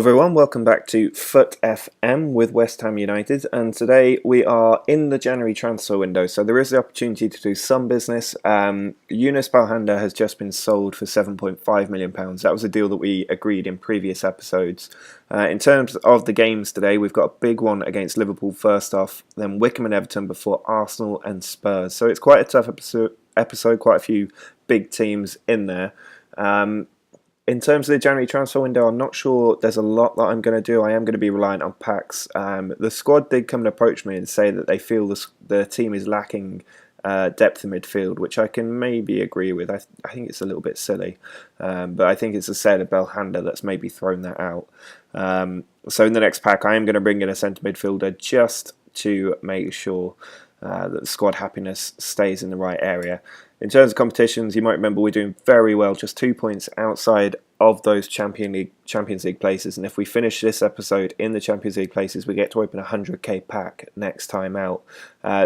Everyone, welcome back to FUT FM with West Ham United, and today we are in the January transfer window, so there is the opportunity to do some business. Yunus Balhanda has just been sold for £7.5 million. That was a deal that we agreed in previous episodes. In terms of the games today, we've got a big one against Liverpool first off, then Wickham and Everton before Arsenal and Spurs. So it's quite a tough episode, quite a few big teams in there. In terms of the January transfer window, I'm not sure there's a lot that I'm going to do. I am going to be reliant on packs. The squad did come and approach me and say that they feel the team is lacking depth in midfield, which I can maybe agree with. I think it's a little bit silly, but I think it's the sale of Belhanda that's maybe thrown that out. So in the next pack, I am going to bring in a centre midfielder just to make sure that the squad happiness stays in the right area. In terms of competitions, you might remember we're doing very well, just 2 points outside of those Champions League places. And if we finish this episode in the Champions League places, we get to open a 100k pack next time out.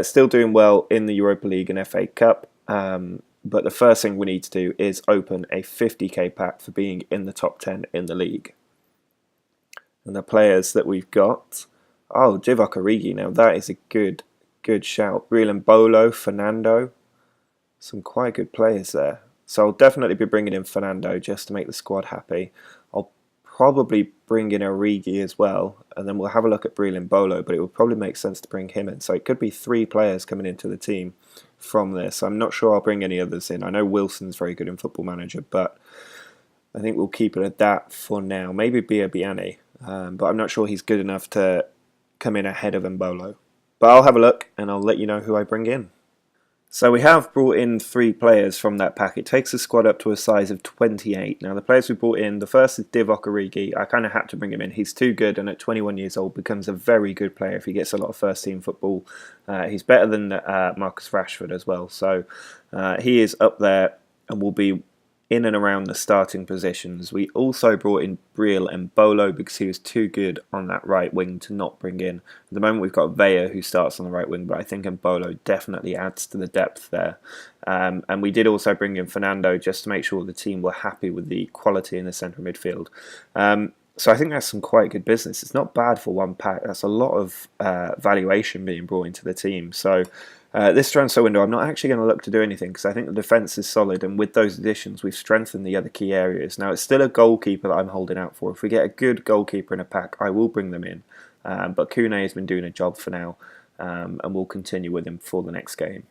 Still doing well in the Europa League and FA Cup. But the first thing we need to do is open a 50k pack for being in the top 10 in the league. And the players that we've got... Oh, Divock Origi. Now that is a good shout. Breland Bolo, Fernando. Some quite good players there. So I'll definitely be bringing in Fernando just to make the squad happy. I'll probably bring in Origi as well, and then we'll have a look at Breland Bolo, but it would probably make sense to bring him in. So it could be 3 players coming into the team from this. I'm not sure I'll bring any others in. I know Wilson's very good in Football Manager, but I think we'll keep it at that for now. Maybe Biani, but I'm not sure he's good enough to come in ahead of Mbolo. But I'll have a look, and I'll let you know who I bring in. So we have brought in 3 players from that pack. It takes the squad up to a size of 28. Now the players we brought in, the first is Divock Origi. I kind of had to bring him in. He's too good, and at 21 years old becomes a very good player if he gets a lot of first team football. He's better than Marcus Rashford as well. So he is up there and will be in and around the starting positions. We also brought in Breland Bolo because he was too good on that right wing to not bring in. At the moment we've got Vea who starts on the right wing, but I think Mbolo definitely adds to the depth there. And we did also bring in Fernando just to make sure the team were happy with the quality in the centre midfield. So I think that's some quite good business. It's not bad for one pack. That's a lot of valuation being brought into the team. So this transfer window, I'm not actually going to look to do anything because I think the defence is solid, and with those additions, we've strengthened the other key areas. Now, it's still a goalkeeper that I'm holding out for. If we get a good goalkeeper in a pack, I will bring them in. But Kune has been doing a job for now, and we'll continue with him for the next game.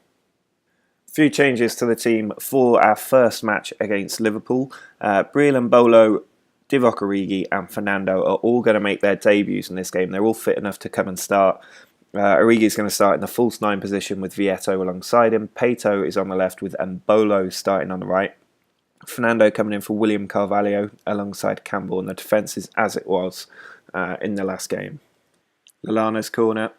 A few changes to the team for our first match against Liverpool. Breland Bolo, Divock Origi and Fernando are all going to make their debuts in this game. They're all fit enough to come and start. Origi is going to start in the false 9 position with Vieto alongside him. Pato is on the left with Mbolo starting on the right. Fernando coming in for William Carvalho alongside Campbell, and the defence is as it was in the last game. Lallana's corner,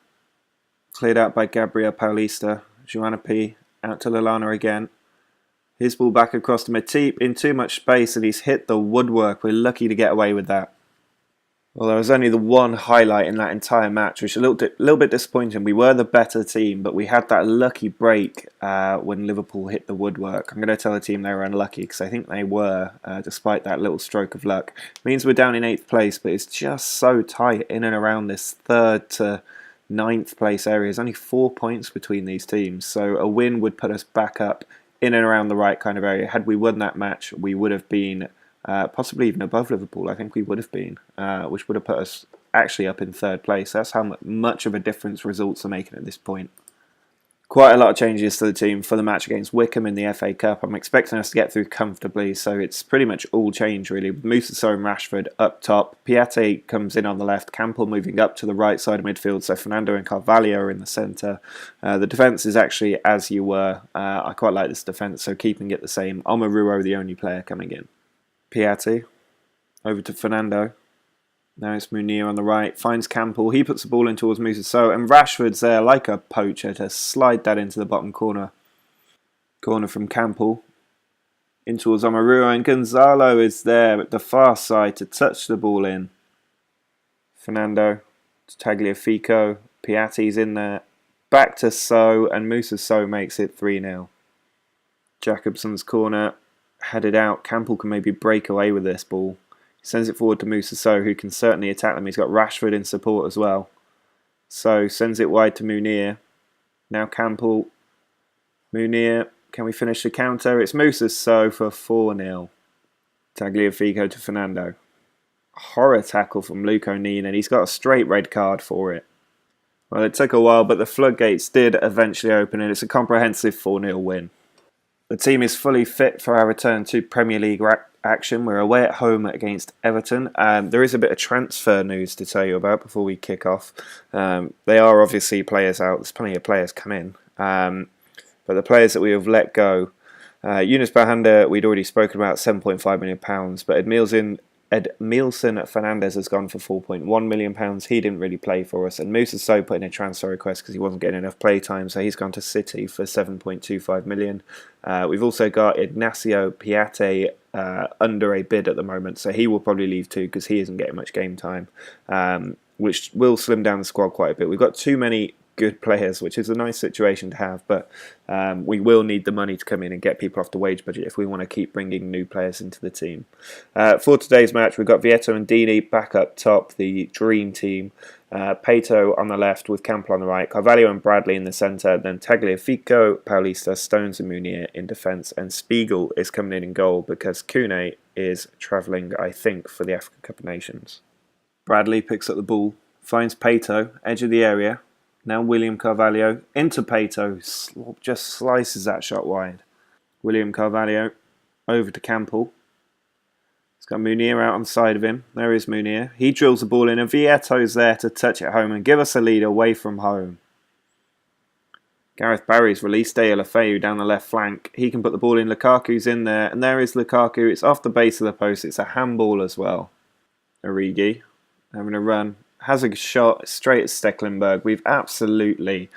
cleared out by Gabriel Paulista. Joanna P out to Lallana again. His ball back across to Matip in too much space, and he's hit the woodwork. We're lucky to get away with that. Well, there was only the one highlight in that entire match, which is a little bit disappointing. We were the better team, but we had that lucky break when Liverpool hit the woodwork. I'm going to tell the team they were unlucky because I think they were, despite that little stroke of luck. It means we're down in 8th place, but it's just so tight in and around this 3rd to 9th place area. There's only 4 points between these teams, so a win would put us back up in and around the right kind of area. Had we won that match, we would have been possibly even above Liverpool. I think we would have been, which would have put us actually up in 3rd place. That's how much of a difference results are making at this point. Quite a lot of changes to the team for the match against Wickham in the FA Cup. I'm expecting us to get through comfortably, so it's pretty much all change really. Musa Sow and Rashford up top. Piatti comes in on the left. Campbell moving up to the right side of midfield, so Fernando and Carvalho are in the centre. The defence is actually as you were. I quite like this defence, so keeping it the same. Omaruo the only player coming in. Piatti over to Fernando. Now it's Munir on the right, finds Campbell, he puts the ball in towards Musa Sow, and Rashford's there like a poacher to slide that into the bottom corner. Corner from Campbell, in towards Omaruo, and Gonzalo is there at the far side to touch the ball in. Fernando to Tagliafico, Piatti's in there, back to Sow, and Musa Sow makes it 3-0. Jacobson's corner, headed out, Campbell can maybe break away with this ball. Sends it forward to Moussa Sow, who can certainly attack them. He's got Rashford in support as well. So sends it wide to Munir. Now Campbell. Munir. Can we finish the counter? It's Moussa Sow for 4-0. Tagliafico to Fernando. Horror tackle from Luke O'Neill, and he's got a straight red card for it. Well, it took a while, but the floodgates did eventually open, and it's a comprehensive 4-0 win. The team is fully fit for our return to Premier League action. We're away at home against Everton. There is a bit of transfer news to tell you about before we kick off. They are obviously players out. There's plenty of players come in. But the players that we have let go, Yunus Bahanda, we'd already spoken about, £7.5 million. But Edmilson Fernandez has gone for £4.1 million. He didn't really play for us. And Moussa Sow put in a transfer request because he wasn't getting enough play time. So he's gone to City for £7.25 million. We've also got Ignacio Piatti under a bid at the moment. So he will probably leave too because he isn't getting much game time, which will slim down the squad quite a bit. We've got too many good players, which is a nice situation to have, but we will need the money to come in and get people off the wage budget if we want to keep bringing new players into the team. For today's match, we've got Vieto and Dini back up top, the dream team. Pato on the left with Campbell on the right, Carvalho and Bradley in the centre, then Tagliafico, Paulista, Stones and Munir in defence, and Spiegel is coming in goal because Kune is travelling, I think, for the Africa Cup of Nations. Bradley picks up the ball, finds Pato, edge of the area. Now William Carvalho into Pato, just slices that shot wide. William Carvalho over to Campbell. He's got Munir out on the side of him. There is Munir. He drills the ball in and Vieto's there to touch it home and give us a lead away from home. Gareth Barry's released Deulofeu down the left flank. He can put the ball in. Lukaku's in there and there is Lukaku. It's off the base of the post. It's a handball as well. Origi having a run. Has a shot straight at Stecklenburg. We've absolutely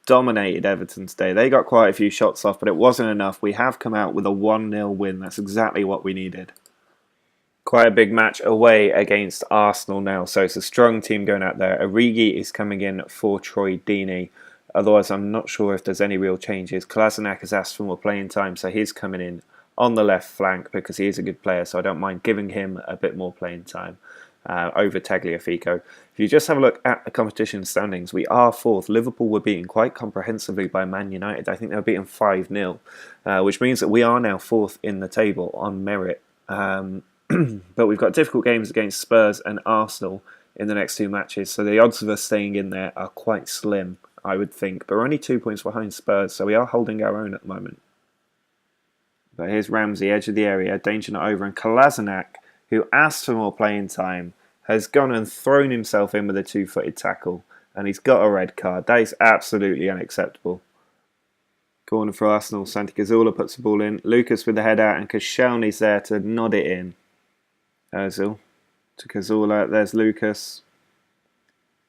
dominated Everton today. They got quite a few shots off, but it wasn't enough. We have come out with a 1-0 win. That's exactly what we needed. Quite a big match away against Arsenal now, so it's a strong team going out there. Origi is coming in for Troy Deeney. Otherwise, I'm not sure if there's any real changes. Kolasinac has asked for more playing time, so he's coming in on the left flank because he is a good player, so I don't mind giving him a bit more playing time. Over Tagliafico. If you just have a look at the competition standings, we are fourth. Liverpool were beaten quite comprehensively by Man United. I think they were beaten 5-0, which means that we are now fourth in the table on merit. But we've got difficult games against Spurs and Arsenal in the next two matches, so the odds of us staying in there are quite slim, I would think. But we're only 2 points behind Spurs, so we are holding our own at the moment. But here's Ramsey, edge of the area, danger not over, and Kolasinac, who asked for more playing time, has gone and thrown himself in with a two-footed tackle, and he's got a red card. That is absolutely unacceptable. Corner for Arsenal, Santi Cazorla puts the ball in, Lucas with the head out, and Koscielny's there to nod it in. Ozil to Cazorla, there's Lucas.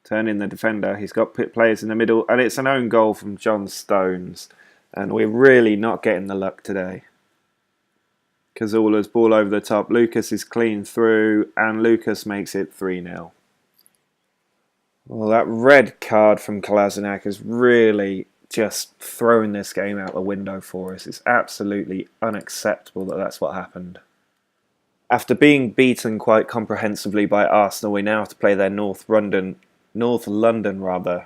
Turning the defender, he's got players in the middle, and it's an own goal from John Stones, and we're really not getting the luck today. Cazorla's ball over the top. Lucas is clean through and Lucas makes it 3-0. Well, that red card from Kolasinac has really just thrown this game out the window for us. It's absolutely unacceptable that that's what happened. After being beaten quite comprehensively by Arsenal, we now have to play their North London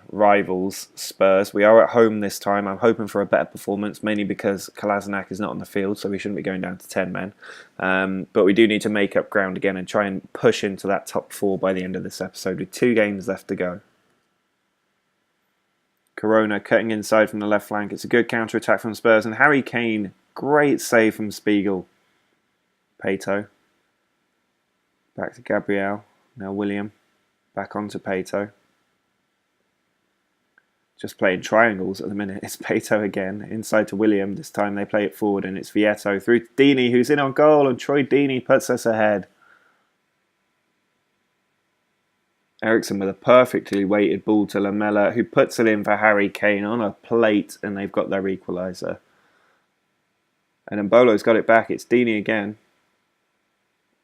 rivals, Spurs. We are at home this time. I'm hoping for a better performance, mainly because Kolasinac is not on the field, so we shouldn't be going down to 10 men. But we do need to make up ground again and try and push into that top 4 by the end of this episode with 2 games left to go. Corona cutting inside from the left flank. It's a good counter-attack from Spurs, and Harry Kane, great save from Spiegel. Pato. Back to Gabriel. Now William. Back onto Pato. Just playing triangles at the minute. It's Pato again. Inside to William. This time they play it forward and it's Vieto through to Deeney, who's in on goal, and Troy Deeney puts us ahead. Ericsson with a perfectly weighted ball to Lamela, who puts it in for Harry Kane on a plate, and they've got their equaliser. And Mbolo's got it back. It's Deeney again.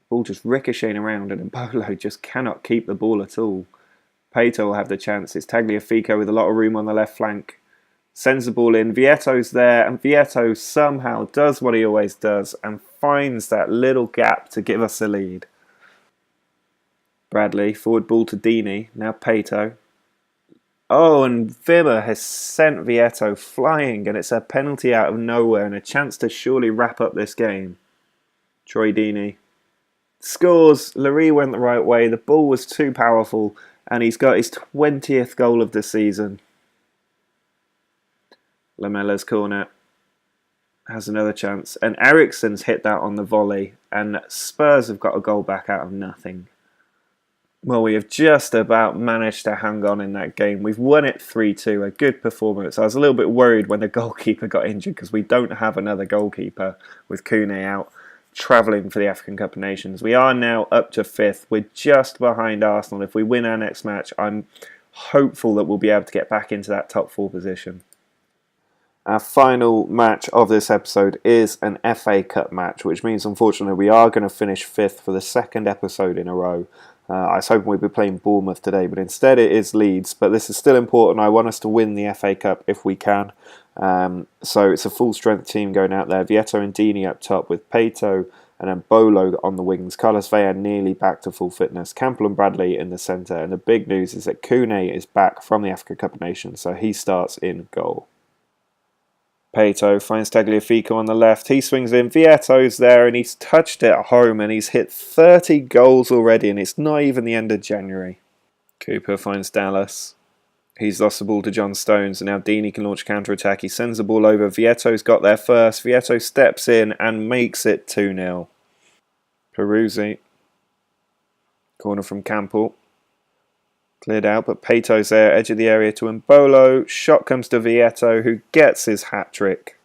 Ball just ricocheting around, and Mbolo just cannot keep the ball at all. Pato will have the chance. It's Tagliafico with a lot of room on the left flank. Sends the ball in. Vieto's there, and Vieto somehow does what he always does and finds that little gap to give us a lead. Bradley, forward ball to Deeney, now Pato. Oh, and Vimmer has sent Vietto flying, and it's a penalty out of nowhere and a chance to surely wrap up this game. Troy Deeney scores. Larry went the right way. The ball was too powerful, and he's got his 20th goal of the season. Lamella's corner has another chance, and Eriksen's hit that on the volley, and Spurs have got a goal back out of nothing. Well, we have just about managed to hang on in that game. We've won it 3-2, a good performance. I was a little bit worried when the goalkeeper got injured because we don't have another goalkeeper with Kune out, travelling for the African Cup of Nations. We are now up to 5th. We're just behind Arsenal. If we win our next match, I'm hopeful that we'll be able to get back into that top 4 position. Our final match of this episode is an FA Cup match, which means unfortunately we are going to finish 5th for the 2nd episode in a row. I was hoping we'd be playing Bournemouth today, but instead it is Leeds. But this is still important. I want us to win the FA Cup if we can. So it's a full-strength team going out there. Vietto and Deeney up top with Pato and then Bolo on the wings. Carlos Vela nearly back to full fitness. Campbell and Bradley in the centre. And the big news is that Kune is back from the Africa Cup of Nations, so he starts in goal. Pato finds Tagliafico on the left. He swings in. Vietto's there and he's touched it at home and he's hit 30 goals already and it's not even the end of January. Cooper finds Dallas. He's lost the ball to John Stones and now Deeney can launch counter-attack. He sends the ball over. Vietto's got there first. Vietto steps in and makes it 2-0. Peruzzi. Corner from Campbell. Cleared out, but Pato's there, edge of the area to Mbolo. Shot comes to Vietto, who gets his hat-trick.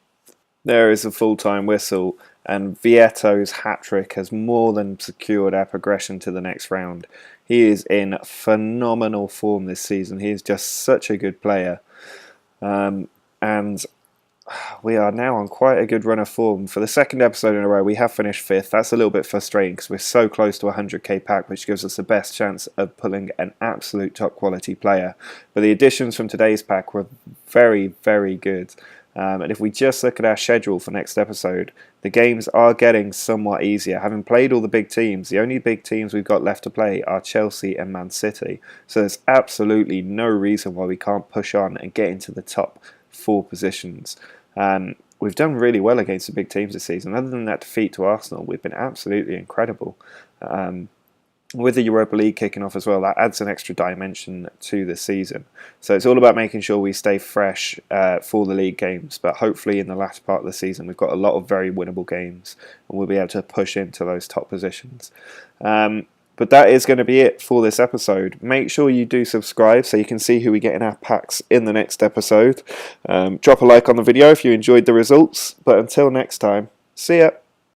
There is a full-time whistle, and Vietto's hat-trick has more than secured our progression to the next round. He is in phenomenal form this season. He is just such a good player. And we are now on quite a good run of form. For the 2nd episode in a row, we have finished 5th. That's a little bit frustrating because we're so close to a 100k pack, which gives us the best chance of pulling an absolute top quality player. But the additions from today's pack were very, very good. And if we just look at our schedule for next episode, the games are getting somewhat easier. Having played all the big teams, the only big teams we've got left to play are Chelsea and Man City. So there's absolutely no reason why we can't push on and get into the top 4 positions. We've done really well against the big teams this season. Other than that defeat to Arsenal, we've been absolutely incredible. With the Europa League kicking off as well, that adds an extra dimension to the season. So it's all about making sure we stay fresh for the league games. But hopefully in the latter part of the season, we've got a lot of very winnable games and we'll be able to push into those top positions. But that is going to be it for this episode. Make sure you do subscribe so you can see who we get in our packs in the next episode. Drop a like on the video if you enjoyed the results. But until next time, see ya.